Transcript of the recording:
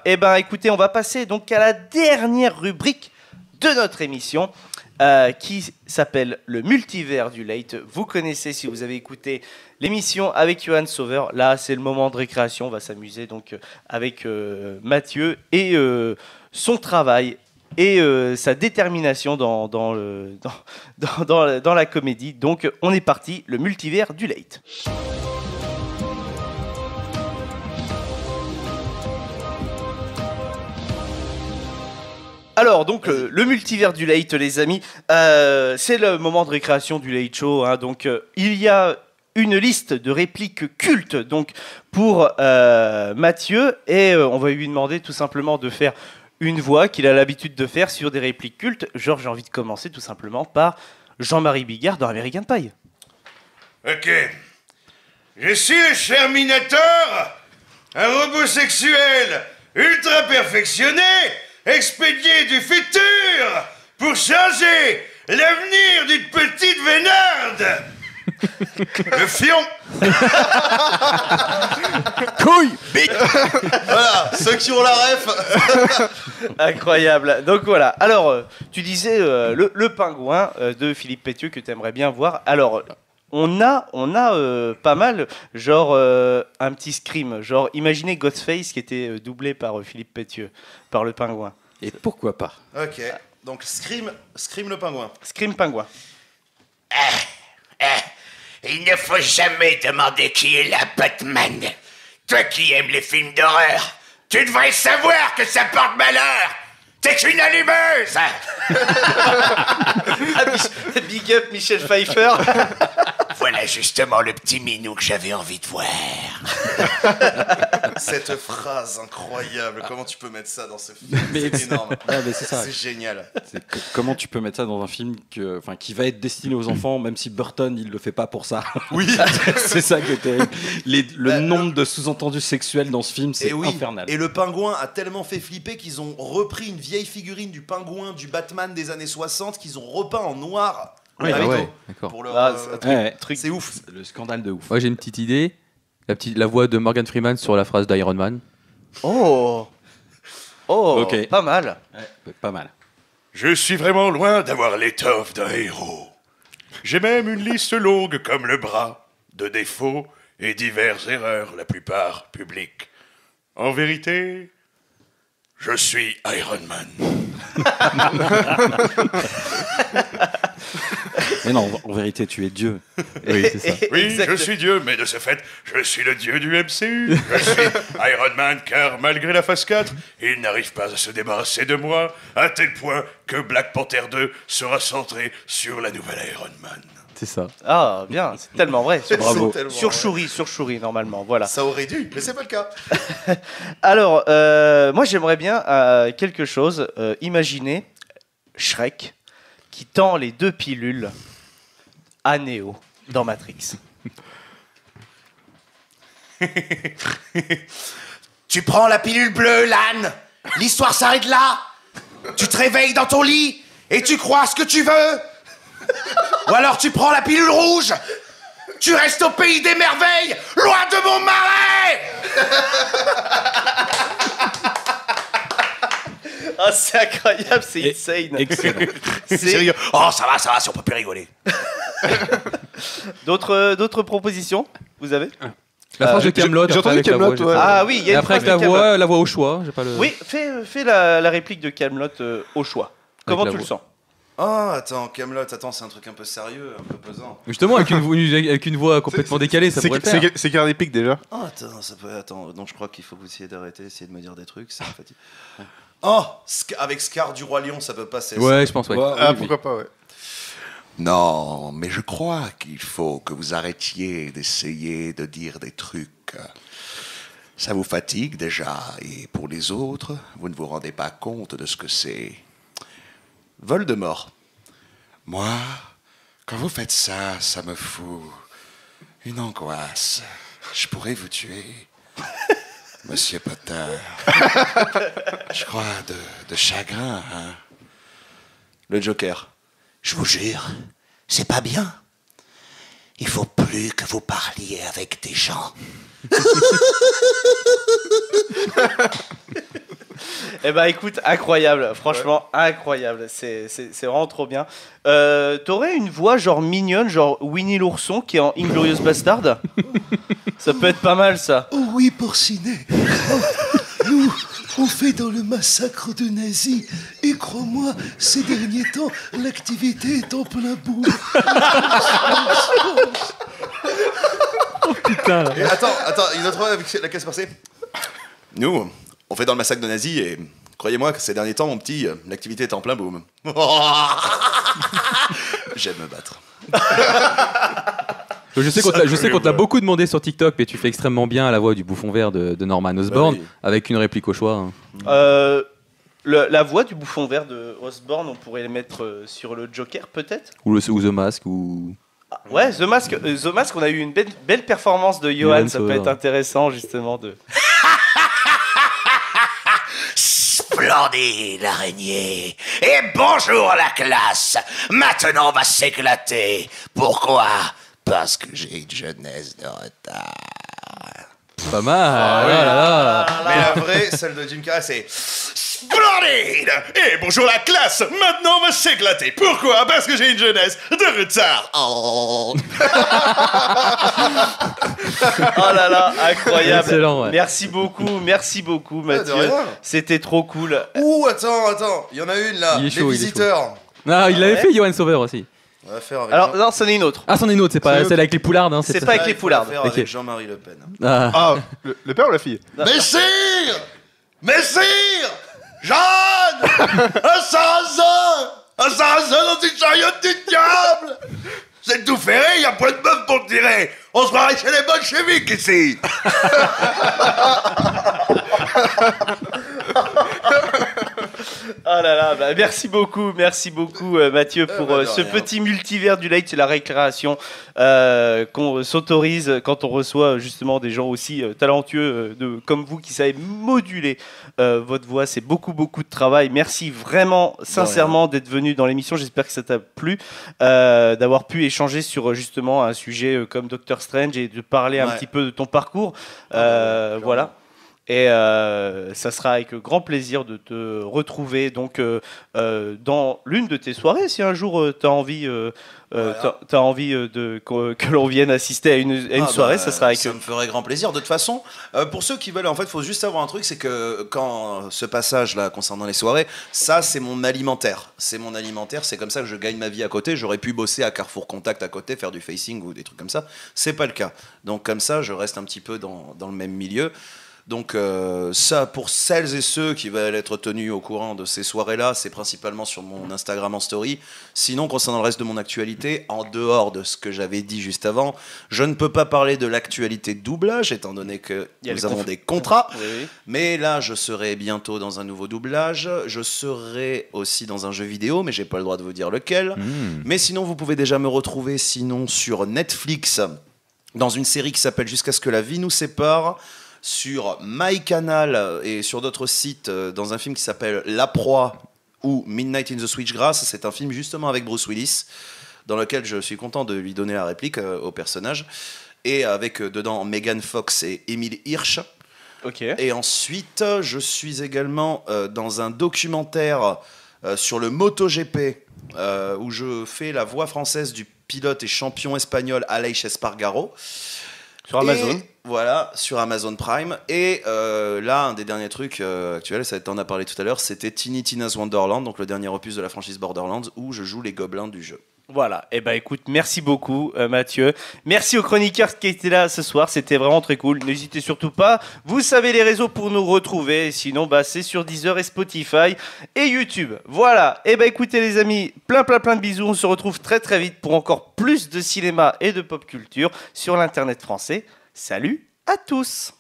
Eh ben, écoutez, on va passer donc à la dernière rubrique de notre émission qui s'appelle le multivers du late. Vous connaissez si vous avez écouté l'émission avec Johan Sauveur. Là, c'est le moment de récréation. On va s'amuser donc avec Mathieu et son travail et sa détermination dans la comédie. Donc, on est parti, le multivers du late. Alors, donc, le multivers du late, les amis, c'est le moment de récréation du late show. Hein, donc, il y a une liste de répliques cultes donc, pour Mathieu. Et on va lui demander tout simplement de faire une voix qu'il a l'habitude de faire sur des répliques cultes. Genre, j'ai envie de commencer tout simplement par Jean-Marie Bigard dans American Pie. Ok. Je suis le Sherminator, un robot sexuel ultra perfectionné, expédié du futur pour changer l'avenir d'une petite vénarde. Le fion. Couille. Bite. Voilà, ceux qui ont la ref. Incroyable. Donc voilà. Alors, tu disais le pingouin de Philippe Pétieux que tu aimerais bien voir. Alors, on a pas mal, genre un petit scream. Genre, imaginez Ghostface qui était doublé par Philippe Pétieux, par le pingouin. Et pourquoi pas? Ok, donc Scream le pingouin. Scream pingouin. Il ne faut jamais demander qui est la Batman. Toi qui aimes les films d'horreur, tu devrais savoir que ça porte malheur. T'es qu'une allumeuse. Big up Michel Pfeiffer. Voilà justement le petit minou que j'avais envie de voir. Cette phrase incroyable, comment tu peux mettre ça dans ce film? C'est énorme. Ouais, mais c'est ça. C'est génial. Comment tu peux mettre ça dans un film qui va être destiné aux enfants, même si Burton il le fait pas pour ça. Oui. C'est ça qui est terrible. Le nombre de sous-entendus sexuels dans ce film, c'est infernal. Et le pingouin a tellement fait flipper qu'ils ont repris une vieille figurine du pingouin du Batman des années 60 qu'ils ont repeint en noir. Oui, d'accord. Pour leur, truc. C'est ouf. Le scandale de ouf. Moi j'ai une petite idée. La voix de Morgan Freeman sur la phrase d'Iron Man. Oh, Ok. Pas mal. Ouais, pas mal. Je suis vraiment loin d'avoir l'étoffe d'un héros. J'ai même une liste longue comme le bras de défauts et diverses erreurs, la plupart publiques. En vérité, je suis Iron Man. Mais non, en vérité, tu es Dieu. Oui, c'est ça. Oui, Exactement. je suis Dieu, mais de ce fait, je suis le Dieu du MCU. Je suis Iron Man, car malgré la phase 4, il n'arrive pas à se débarrasser de moi, à tel point que Black Panther 2 sera centré sur la nouvelle Iron Man. C'est ça. Ah, bien, c'est tellement vrai. Bravo. Tellement Sur vrai. Shuri, normalement, voilà. Ça aurait dû, mais c'est pas le cas. Alors, moi, j'aimerais bien quelque chose. Imaginez Shrek qui tend les 2 pilules à Neo dans Matrix. Tu prends la pilule bleue, Lan. L'histoire s'arrête là. Tu te réveilles dans ton lit et tu crois ce que tu veux. Ou alors tu prends la pilule rouge. Tu restes au pays des merveilles, loin de mon marais. Ah, c'est incroyable, c'est insane. Excellent. Sérieux. Oh, ça va, si on peut plus rigoler. D'autres propositions, vous avez? La phrase de Kaamelott. j'ai entendu Kaamelott, ouais. Ah oui, il y a Et une après phrase avec de Kaamelott. la voix au choix. J'ai pas le... Oui, fais la réplique de Kaamelott au choix. Comment la tu le voix. sens? Oh, attends, Kaamelott, c'est un truc un peu sérieux, un peu pesant. Justement, avec une voix complètement décalée, ça pourrait le faire. C'est quelle réplique déjà? Oh, attends, ça peut. Attends, non, je crois qu'il faut que vous essayiez d'arrêter, essayer de me dire des trucs, ça me fatigue. Oh, avec Scar du Roi Lion, ça peut passer. Ouais, je pense, ouais. Ah, pourquoi pas, ouais. Non, mais je crois qu'il faut que vous arrêtiez d'essayer de dire des trucs. Ça vous fatigue déjà, et pour les autres, vous ne vous rendez pas compte de ce que c'est. Voldemort. Moi, quand vous faites ça, ça me fout une angoisse. Je pourrais vous tuer, Monsieur Potter. Je crois de chagrin, hein. Le Joker. Je vous jure, c'est pas bien. Il faut plus que vous parliez avec des gens. Eh ben écoute, incroyable, franchement incroyable, c'est vraiment trop bien. T'aurais une voix genre mignonne, genre Winnie l'ourson qui est en Inglourious Bastard. Ça peut être pas mal ça. Oh oui, Porcinet. Nous, on fait dans le massacre de nazis. Et crois-moi, ces derniers temps, l'activité est en plein boom. Putain, là. Et attends, une autre fois avec la caisse percée. Nous, on fait dans le massacre de nazis et croyez-moi que ces derniers temps, mon petit, l'activité est en plein boom. J'aime me battre. Je sais qu'on te l'a beaucoup demandé sur TikTok, mais tu fais extrêmement bien la voix du bouffon vert de Norman Osborn, oui. avec une réplique au choix. Hein. La voix du bouffon vert de Osborn, on pourrait le mettre sur le Joker peut-être. Ou The Mask, ou... Ouais, The Mask, on a eu une belle performance de Johan, Johan ça peut Sauer. être intéressant justement de... Splendide, l'araignée. Et bonjour la classe. Maintenant, on va s'éclater. Pourquoi ? Parce que j'ai une jeunesse de retard. Pas mal. Oh là là. Mais la vraie, celle de Jim Carrey, c'est splendide. Et bonjour la classe. Maintenant, on va s'éclater. Pourquoi ? Parce que j'ai une jeunesse de retard. Oh. Oh là là, incroyable. Excellent, ouais. Merci beaucoup Mathieu. de rien. C'était trop cool. Ouh, attends, il y en a une là. Il est chaud, Les il est visiteurs. Ah, il l'avait Ouais. fait, Johan Sauveur aussi. On va faire avec Alors non, c'en est une autre. Ah, c'en est une autre, c'est pas celle avec les poulardes. Hein, C'est pas avec les poulardes. On va faire Ok. avec Jean-Marie Le Pen. Ah. Ah, le père ou la fille? Messire, Jeanne, un sarrasin dans une chariote du diable. C'est tout ferré, il y a plein de meufs pour tirer. On se croirait chez les bolcheviks ici. Oh là là, bah, merci beaucoup Mathieu pour de ce rien. petit multivers du light, c'est la récréation qu'on s'autorise quand on reçoit justement des gens aussi talentueux comme vous qui savez moduler votre voix, c'est beaucoup de travail. Merci vraiment sincèrement d'être venu dans l'émission, j'espère que ça t'a plu, d'avoir pu échanger sur justement un sujet comme Doctor Strange et de parler un Ouais. petit peu de ton parcours, voilà. Et ça sera avec grand plaisir de te retrouver donc dans l'une de tes soirées si un jour tu as envie, t'as envie que l'on vienne assister à une soirée, ça sera avec Ça me ferait grand plaisir. De toute façon, pour ceux qui veulent, en fait, il faut juste savoir un truc, c'est que quand ce passage-là concernant les soirées, ça c'est mon alimentaire. C'est mon alimentaire, c'est comme ça que je gagne ma vie à côté. J'aurais pu bosser à Carrefour Contact à côté, faire du facing ou des trucs comme ça. C'est pas le cas. Donc comme ça, je reste un petit peu dans le même milieu. Donc ça, pour celles et ceux qui veulent être tenus au courant de ces soirées-là, c'est principalement sur mon Instagram en story. Sinon, concernant le reste de mon actualité, en dehors de ce que j'avais dit juste avant, je ne peux pas parler de l'actualité de doublage, étant donné que Il y a nous les avons des contrats. Oui. Mais là, je serai bientôt dans un nouveau doublage. Je serai aussi dans un jeu vidéo, mais j'ai pas le droit de vous dire lequel. Mais sinon, vous pouvez déjà me retrouver sinon sur Netflix, dans une série qui s'appelle Jusqu'à ce que la vie nous sépare, sur MyCanal et sur d'autres sites, dans un film qui s'appelle La Proie ou Midnight in the Switchgrass. C'est un film justement avec Bruce Willis, dans lequel je suis content de lui donner la réplique au personnage, et avec dedans Megan Fox et Emile Hirsch. Ok. Et ensuite, je suis également dans un documentaire sur le MotoGP, où je fais la voix française du pilote et champion espagnol Aleix Espargaro. Sur Amazon. Et voilà, sur Amazon Prime. Et là, un des derniers trucs actuels, ça t'en a parlé tout à l'heure, c'était Tiny Tina's Wonderland, donc le dernier opus de la franchise Borderlands, où je joue les gobelins du jeu. Voilà, et écoute, merci beaucoup Mathieu. Merci aux chroniqueurs qui étaient là ce soir, c'était vraiment très cool. N'hésitez surtout pas, vous savez les réseaux pour nous retrouver. Sinon, c'est sur Deezer et Spotify et YouTube. Voilà, et écoutez les amis, plein de bisous. On se retrouve très vite pour encore plus de cinéma et de pop culture sur l'internet français. Salut à tous.